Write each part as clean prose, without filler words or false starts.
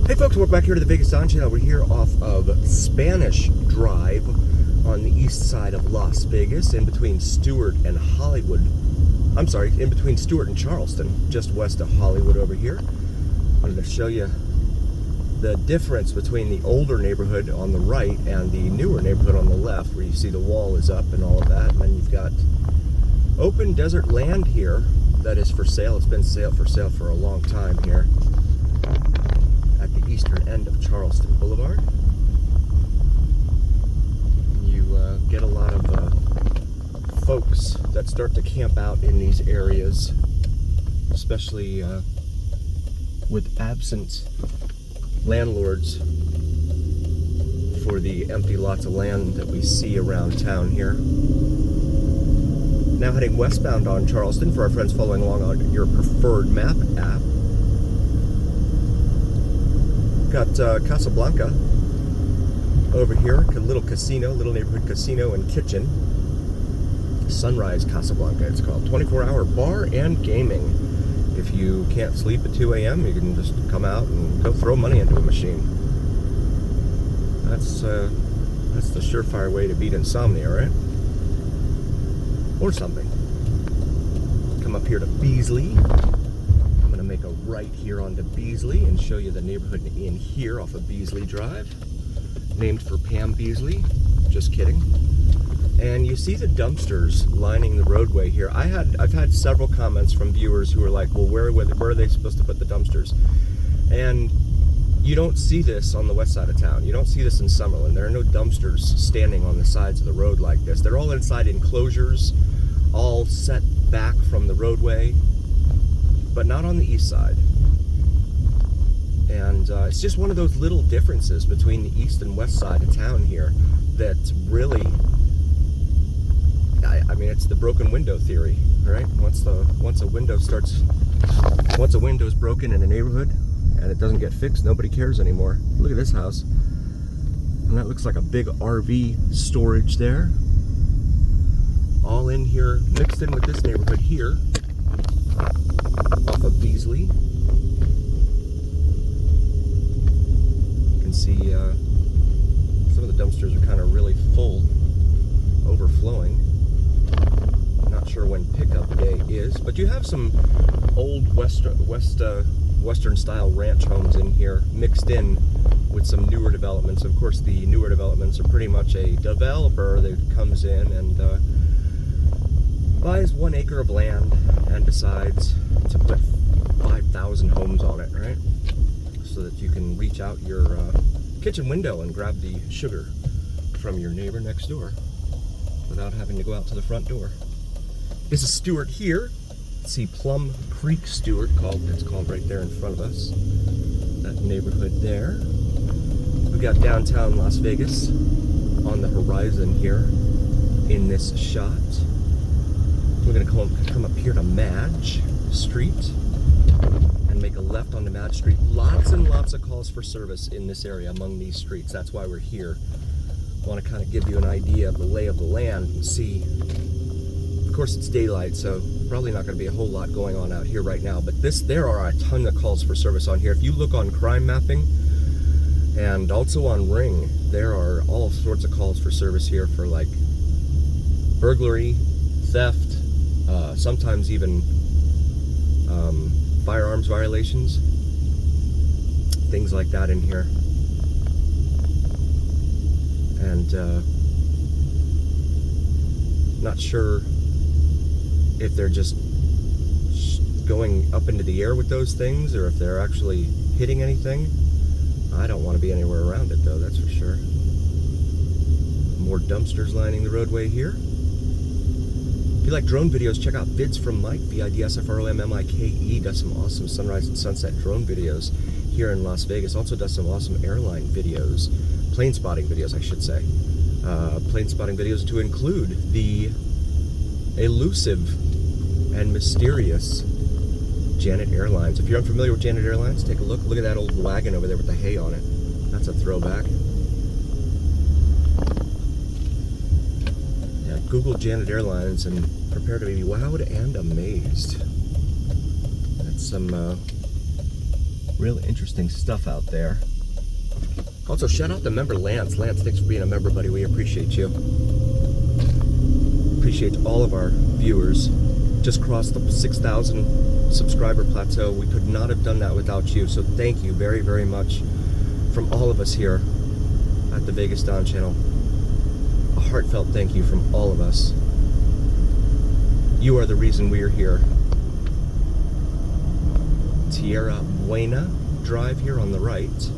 Hey folks, welcome back here to the Vegas Don Channel. We're here off of Spanish Drive on the east side of Las Vegas, in between Stewart and Hollywood. I'm sorry, in between Stewart and Charleston, just west of Hollywood over here. I wanted to show you the difference between the older neighborhood on the right and the newer neighborhood on the left, where you see the wall is up and all of that. And then you've got open desert land here that is for sale. It's been for sale for a long time here at the eastern end of Charleston Boulevard. You get a lot of folks that start to camp out in these areas, especially with absent landlords for the empty lots of land that we see around town here. Now heading westbound on Charleston for our friends following along on your preferred map app. Got Casablanca over here, a little casino, little neighborhood casino and kitchen. Sunrise Casablanca, it's called. 24-hour bar and gaming. If you can't sleep at 2 a.m., you can just come out and go throw money into a machine. That's the surefire way to beat insomnia, right? Or something. Come up here to Beasley. I'm gonna make a right here onto Beasley and show you the neighborhood in here off of Beasley Drive, named for Pam Beasley. Just kidding. And you see the dumpsters lining the roadway here. I've had several comments from viewers who are like, well, where are they supposed to put the dumpsters? And you don't see this on the west side of town. You don't see this in Summerlin. There are no dumpsters standing on the sides of the road like this. They're all inside enclosures, all set back from the roadway, but not on the east side. And it's just one of those little differences between the east and west side of town here that really, I mean, it's the broken window theory, right? Once a window is broken in a neighborhood and it doesn't get fixed, nobody cares anymore. Look at this house, and that looks like a big RV storage there. All in here, mixed in with this neighborhood here, off of Beasley. You can see some of the dumpsters are kind of really full, overflowing. Not sure when pickup day is, but you have some old Western style ranch homes in here, mixed in with some newer developments. Of course, the newer developments are pretty much a developer that comes in and buys 1 acre of land and decides to put 5,000 homes on it, right? So that you can reach out your kitchen window and grab the sugar from your neighbor next door without having to go out to the front door. This is Stewart here. See Plum Creek Stewart, it's called right there in front of us. That neighborhood there. We got downtown Las Vegas on the horizon here in this shot. We're gonna come up here to Madge Street and make a left onto Madge Street. Lots and lots of calls for service in this area among these streets. That's why we're here. I want to kind of give you an idea of the lay of the land and see. Of course, it's daylight, so probably not going to be a whole lot going on out here right now, but there are a ton of calls for service on here. If you look on crime mapping and also on Ring, there are all sorts of calls for service here for like burglary, theft, sometimes even firearms violations, things like that in here. And not sure if they're just going up into the air with those things or if they're actually hitting anything. I don't want to be anywhere around it though, that's for sure. More dumpsters lining the roadway here. If you like drone videos, check out Vids from Mike, VIDSFROMMIKE. Does some awesome sunrise and sunset drone videos here in Las Vegas. Also does some awesome airline videos, plane spotting videos, I should say. Plane spotting videos to include the elusive and mysterious Janet Airlines. If you're unfamiliar with Janet Airlines, take a look. Look at that old wagon over there with the hay on it. That's a throwback. Yeah, Google Janet Airlines and prepare to be wowed and amazed. That's some Real interesting stuff out there. Also, shout out to member Lance. Lance, thanks for being a member, buddy. We appreciate you. Appreciate all of our viewers. Just crossed the 6,000 subscriber plateau. We could not have done that without you. So thank you very, very much from all of us here at the Vegas Don channel. A heartfelt thank you from all of us. You are the reason we are here. Tierra Buena Drive here on the right.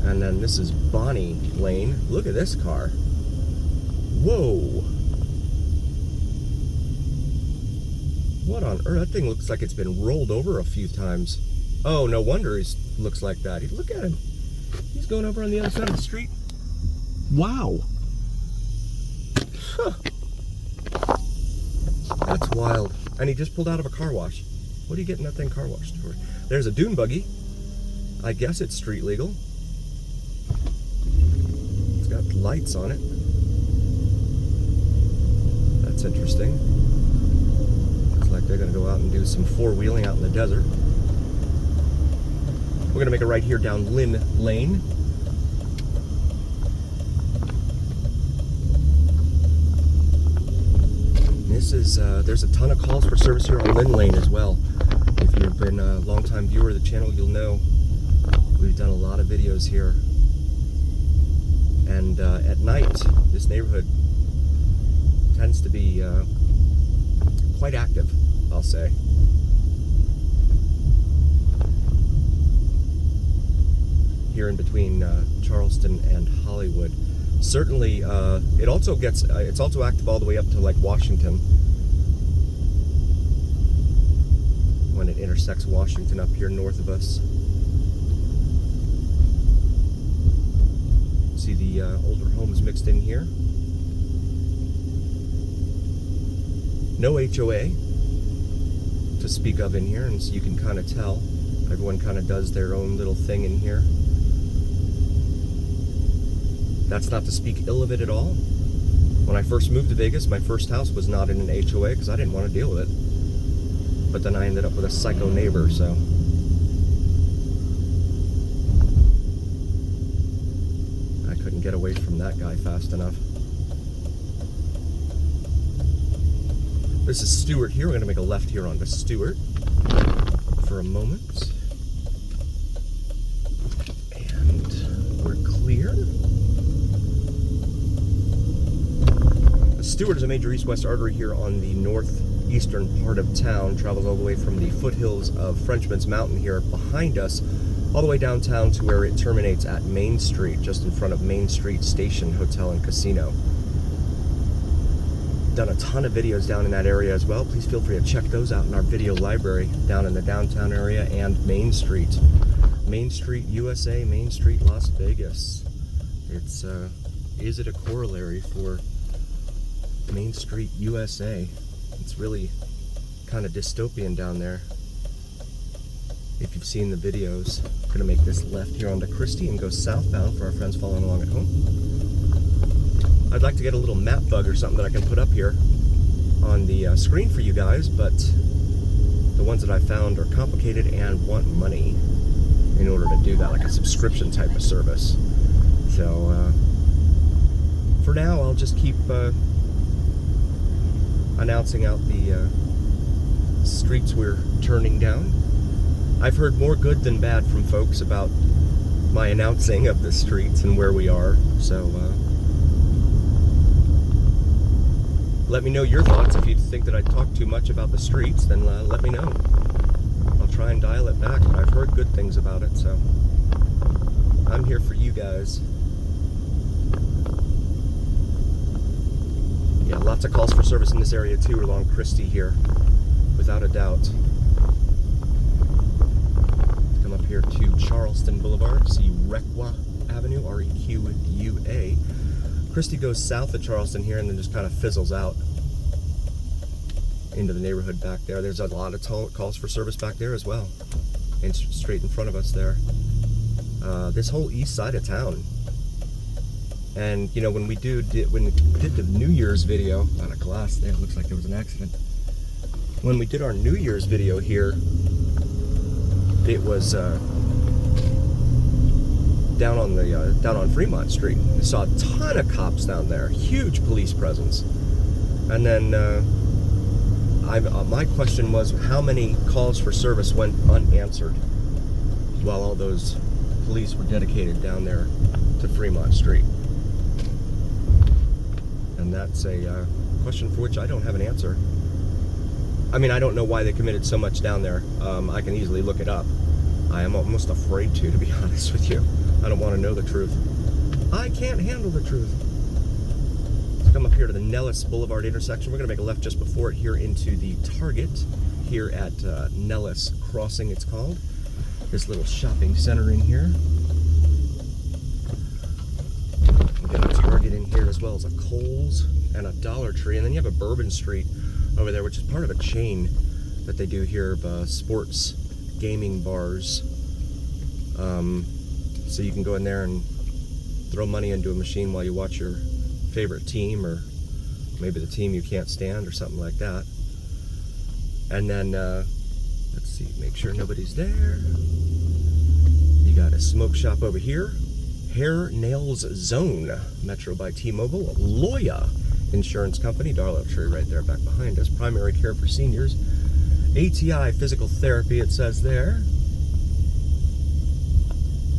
And then this is Bonnie Lane. Look at this car. Whoa. What on earth? That thing looks like it's been rolled over a few times. Oh, no wonder he looks like that. Look at him. He's going over on the other side of the street. Wow. Huh. That's wild. And he just pulled out of a car wash. What are you getting that thing car washed for? There's a dune buggy. I guess it's street legal. It's got lights on it. That's interesting. Looks like they're going to go out and do some four-wheeling out in the desert. We're going to make a right here down Lynn Lane. This is, there's a ton of calls for service here on Lynn Lane as well. If you've been a long-time viewer of the channel, you'll know we've done a lot of videos here. And at night, this neighborhood tends to be quite active, I'll say. Here in between Charleston and Hollywood. Certainly, it also gets, it's also active all the way up to like Washington. When it intersects Washington up here north of us. See the older homes mixed in here. No HOA to speak of in here, and so you can kind of tell. Everyone kind of does their own little thing in here. That's not to speak ill of it at all. When I first moved to Vegas, my first house was not in an HOA because I didn't want to deal with it. But then I ended up with a psycho neighbor, so. I couldn't get away from that guy fast enough. This is Stewart here. We're going to make a left here onto Stewart for a moment. And we're clear. Stewart is a major east-west artery here on the northeastern part of town. Travels all the way from the foothills of Frenchman's Mountain here behind us, all the way downtown to where it terminates at Main Street, just in front of Main Street Station Hotel and Casino. Done a ton of videos down in that area as well. Please feel free to check those out in our video library down in the downtown area and Main Street. Main Street USA, Main Street Las Vegas. It's, is it a corollary for Main Street USA? It's really kind of dystopian down there. If you've seen the videos, I'm going to make this left here onto Christie and go southbound for our friends following along at home. I'd like to get a little map bug or something that I can put up here on the screen for you guys, but the ones that I found are complicated and want money in order to do that, like a subscription type of service. So for now, I'll just keep announcing out the streets we're turning down. I've heard more good than bad from folks about my announcing of the streets and where we are, so let me know your thoughts. If you think that I talk too much about the streets, then let me know. I'll try and dial it back, but I've heard good things about it, so I'm here for you guys. Yeah, lots of calls for service in this area too, along Christie here, without a doubt. Let's come up here to Charleston Boulevard, see Requa Avenue, R-E-Q-U-A. Christie goes south of Charleston here and then just kind of fizzles out into the neighborhood back there. There's a lot of calls for service back there as well, and straight in front of us there. This whole east side of town. And you know, when we did the New Year's video, out of glass there, it looks like there was an accident. When we did our New Year's video here it was down on Fremont Street. I saw a ton of cops down there, huge police presence. And then my question was, how many calls for service went unanswered while all those police were dedicated down there to Fremont Street? And that's a question for which I don't have an answer. I mean, I don't know why they committed so much down there. I can easily look it up. I am almost afraid to be honest with you. I don't want to know the truth. I can't handle the truth. Let's come up here to the Nellis Boulevard intersection. We're going to make a left just before it here into the Target here at Nellis Crossing, it's called. This little shopping center in here. We got a Target in here as well as a Kohl's and a Dollar Tree. And then you have a Bourbon Street over there, which is part of a chain that they do here of sports gaming bars. So you can go in there and throw money into a machine while you watch your favorite team, or maybe the team you can't stand, or something like that. And then, let's see, make sure nobody's there. You got a smoke shop over here. Hair Nails Zone, Metro by T-Mobile. Loya Insurance Company, Dollar Tree right there back behind us. Primary care for seniors. ATI Physical Therapy, it says there.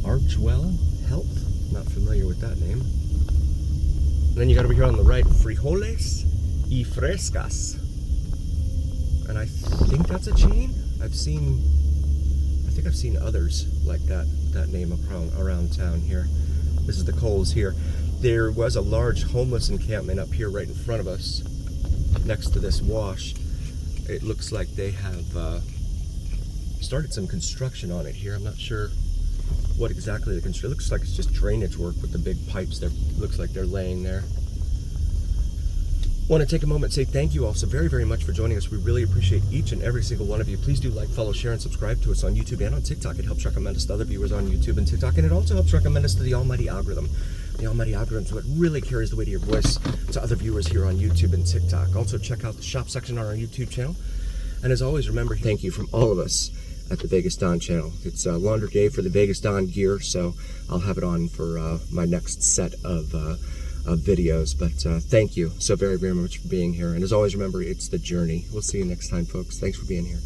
Archwell Health, not familiar with that name. And then you got over here on the right, Frijoles y Frescas. And I think that's a chain. I think I've seen others like that name around town here. This is the Kohl's here. There was a large homeless encampment up here right in front of us, next to this wash. It looks like they have started some construction on it here. I'm not sure what exactly the construction. It looks like it's just drainage work with the big pipes there. Looks like they're laying there. Want to take a moment and say thank you all so very, very much for joining us. We really appreciate each and every single one of you. Please do like, follow, share, and subscribe to us on YouTube and on TikTok. It helps recommend us to other viewers on YouTube and TikTok, and it also helps recommend us to the almighty algorithm. The almighty algorithm is what really carries the weight of your voice to other viewers here on YouTube and TikTok. Also, check out the shop section on our YouTube channel. And as always, remember, thank you from all of us at the Vegas Don channel. It's laundry day for the Vegas Don gear, so I'll have it on for my next set of videos. But thank you so very, very much for being here. And as always, remember, it's the journey. We'll see you next time, folks. Thanks for being here.